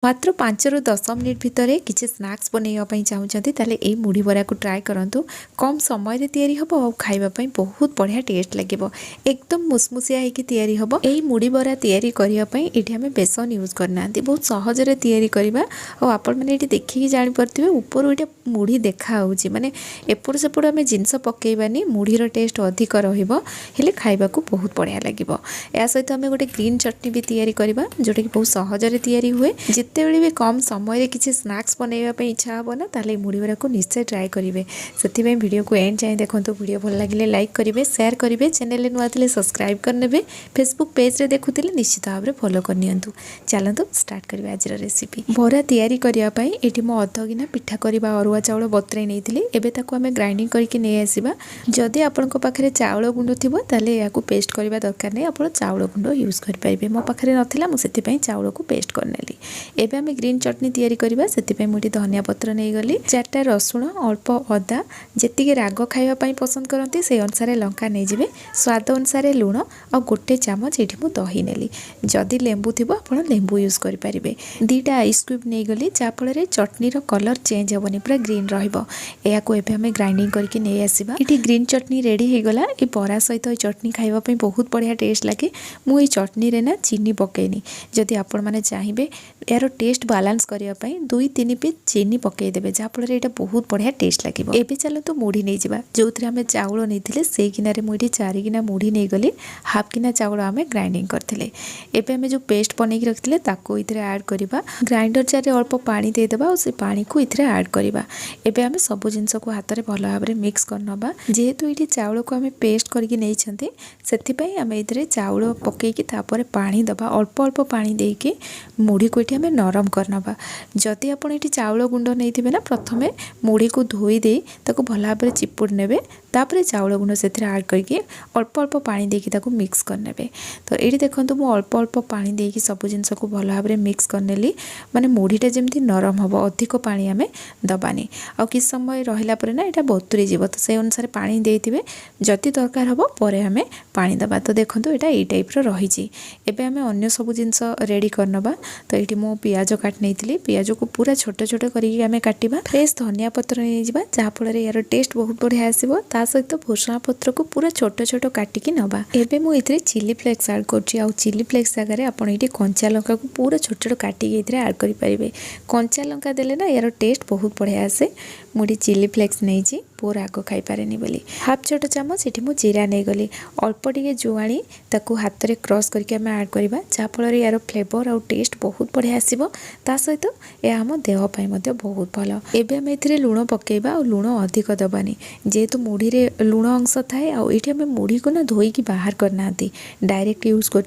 मात्र 5 ରୁ 10 मिनिट भितर किसी स्नैक्स बनवाई चाहते ताले ए मुढ़ी बरा को ट्राए करूँ। कम समय तैयारी हम और खावाई बहुत बढ़िया टेस्ट लगे। एकदम मुसमुसिया होगी तैयारी हम। यही मुढ़ी बरा तैयारी करने ये आम बेसन यूज करना बहुत सहजरे तैयारी करवा। और आपण मैंने देखिए जापे ऊपर ये मुढ़ी देखा माने एपट सेपट आम जिनस पकईबानी मुढ़ीर टेस्ट अधिक रही खावा बहुत बढ़िया लगे। या सहित आम गोटे ग्रीन चटनी भी तैयारी करवा जोटा कि बहुत सहजरे तैयारी हुए। जितेबले भी कम समय किसी स्नैक्स बनवाई इच्छा हे ना ताले मुढ़ी बरा को निश्चय ट्राए करेंगे। से वीडियो को एंड जाए देखो। वीडियो भल लगे लाइक करेंगे, शेयर करेंगे, चैनल नुआ थे सब्सक्राइब करने, फेसबुक पेज रे देखुले निश्चित भाव में फॉलो करनी। चलतु स्टार्ट करें आज रेसिपी। बरा तैयारी करने ये मो अध गिना पिठा करवा अरुआ चाउल बतुराई नहीं एबे ताको आमे ग्राइंडिंग करके नहीं आसीबा। जदि आपन को पाखरे चाउल गुंड थिबो ताले याकू पेस्ट करबा दरकार नहीं। आपण चाउल गुंड यूज कर पाइबे। मो पाखरे नथिला मु सेति पई चाउल को पेस्ट करनेली। एबे आमे ग्रीन चटनी तैयारी करबा। सेति पई मुठी धनिया पत्र नहीं गली, 4टा रसुण, अल्प अदा, जेतिके राग खाइबा पई पसंद करंती से अनुसार लंका नहीं जिवे, स्वाद अनुसार लूण और गोटे चामच एठी मु दही नेली। जदि लेंबू थिबो आपण लेंबू यूज कर पारिबे। 2टा आइस क्यूब नहीं गली जा फल चटनी रो कलर चेंज हेबनी, पूरा ग्रीन रहिबो। एयाको एबे आमे ग्राइंडिंग करके नहीं आसीबा। इठी ग्रीन चटनी रेडी हे गला। ए बरा सहित चटनी खाइबा पई बहुत बढ़िया टेस्ट लागे। मु ए चटनी रे ना चीनी पकेनी। जदि आपण माने चाहिबे यार टेस्ट बालांस करने 2-3 पीस चीनी पकई देबे जा फल ये बहुत बढ़िया टेस्ट लगे। एबे चलो तो मुढ़ी नहीं जावा। जो थे आम चाउल नहीं से गिनारे मुझे 4 गिना मुढ़ी नहीं गली, हाफ गिना चाउल आम ग्राइंडिंग करते। एबे आम जो पेस्ट बनई रखते ताको इधर ऐड करवा। ग्राइंडर जार अल्प पानी देदेबा और से पानी को इधर ऐड करवा। एबे आम सब जिनस को हाथ में भल भाव में मिक्स करनबा। जेहेतु ये चाउल को आम पेस्ट करके नहीं से आम इधर चाउल पकईकी तापर पानी दबा। अल्प अल्प पानी देके मुढ़ी को ये नरम करनबा। जदि आप चाउल गुंड नहीं ना प्रथमे मुढ़ी को धोई दे ताको भल भाव में चिपुड़ ने, तापर चाउल गुंड से ऐड करके अल्प अल्प पानी देकी ताको मिक्स करने। तो ये देखो मुझे अल्प अल्प पानी देकी सब जिनस को भल भाव में मिक्स करनेली। माने मुढ़ीटा जमी नरम हम, अधिक पानी आम दबानी। आ कि समय रहिला परे ना यहाँ बतुरी जीव। तो से अनुसार पानी देते जदि दरकार हम पर आम पानी दबा। तो देखो यहाँ ये टाइप रही। एबे आम अन्य सब जिनस रेडी करनबा। तो ये मो पियाज काट नहीं, पियाज को पूरा छोट छोट करके काटिबा। फ्रेश धनिया पत्र नहीं जावा जहाँफल यार टेस्ट बहुत बढ़िया आसो। ता सहित भूषणा पत्र को पूरा छोट छोट काटिकी नबा। एबे मु इथरे चिली फ्लेक्स ऐड करछि। आ चिली फ्लेक्स जगह आपण ये कंचा लंका को पूरा छोट छोट काटिकी इथरे ऐड करि परिबे। कंचा लंका देले ना यार टेस्ट बहुत बढ़िया आसे। मुझे चिली फ्लेक्स नहीं जी पूरा राग खाई पारेनी बोली। हाफ छोट चामच ये मुझे जीरा नहीं गली। अल्प टे जुआणी ताकू हाथ में क्रश करके आम ऐड करवा जहाँफल यार फ्लेवर और टेस्ट बहुत बढ़िया आसो। ता सहित यह आम देहपाई बहुत भल। एबे आम ए लुण पकेबा और लुण अधिक दबानी। जेहेतु मुढ़ी रे लुण अंश थाए आठ आम मुढ़ी को ना धोईकी बाहर करना डायरेक्ट यूज कर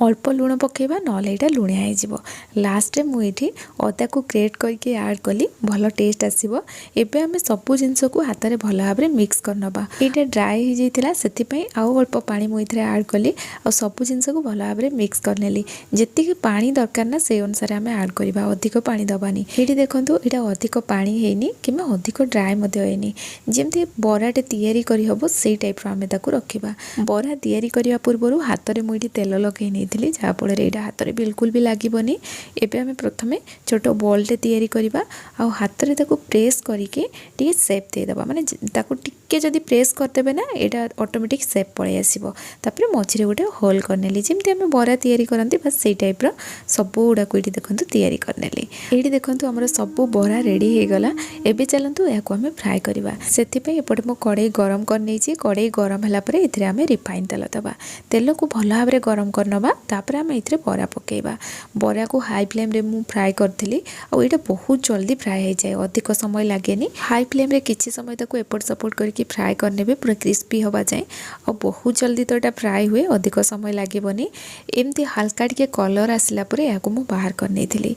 अल्प लुण पकेबा ना यहाँ लुणिया हो। लास्ट मुझे अदा को ग्रेट करके ऐड कली भल टेस्ट आसो। एबे आम सब जिनस को हाथ में भल भाव में मिक्स करनबा। ये ड्राए हो जाता से आउ अल्प पानी मुझे ऐड कली और सब जिनस को भल भाव में मिक्स करनेली। जी पानी दरकार ना से अनुसार आम ऐड करवा, अधिक पानी दबानी। ये देखो यहाँ अधिक पानी हैनी कि अधिक ड्राए होनी। जमती बराटे तैयारी करहब से टाइप आम रखा। बरा तैयारी करने पूर्व हाथ में मुझे तेल लगे नहीं जहाँफल यहाँ हाथ में बिल्कुल भी लगभग। एबे आम प्रथम छोट बॉलटे तैयारी करवा आ हाथ में प्रेस करके सेप देदेबा। माने ताको टिके जदि प्रेस करदेबे ना यहाँ ऑटोमेटिक सेप पड़े आसीबो। तापर मझे गोटे होल करनेली जमती आम बरा तैयारी करती बस से टाइप सब गुड़ाक ये देखो तैयारी करनेली। ये देखो आमर सब बरा रेडी हो गला। एबे चलतु या आम फ्राए करवा। से एपटे मो कड़े गरम कर कड़े गरम है ये आम रिफाइन तेल दबा। तेल को भल भाव में गरम करनबा। तापर आम ये बरा पकेबा। बरा को हाई फ्लेम रे मु फ्राए करी और ये बहुत जल्दी फ्राए हो जाए, अधिक समय लगे। हाई फ्लेम रे किसी समय तक एपट सपोर्ट करके फ्राए करने पूरा क्रिस्पी हवा जाए और बहुत जल्दी तो यहाँ फ्राए हुए, अधिक समय लगेनि। एमती हल्का टे कलर आसला या बाहर करनी।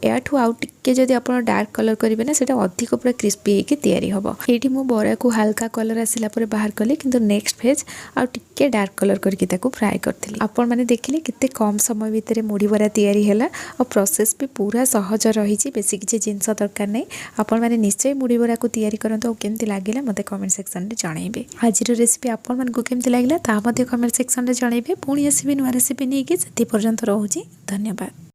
आठू आउ टे जदि आप डार्क कलर करेंगे ना से अधिक पूरा क्रिस्पी होकर तैयारी हम। ये बरा को हल्का कलर आसला बाहर कली कि नेक्स्ट फेज आउ टे डार्क कलर करके फ्राए करी। आपण मैंने देखिले कितने कम समय भितर मुढ़ी बरा तैयारी है और प्रोसेस भी पूरा सहज रही। बेसी किसी जिनस दरकार नहीं। आपण मैंने निश्चय मुढ़ी बरा को तैयारी करते केमती लगे मत कमेंट सेक्शन में जनइबे। आज रेसिपी आपण मानकु केमती लागला ता कमेंट सेक्शन में जनइबे। पुणी आसबे नुआ रेसिपी नहीं कि से पर्यंत रोचे। धन्यवाद।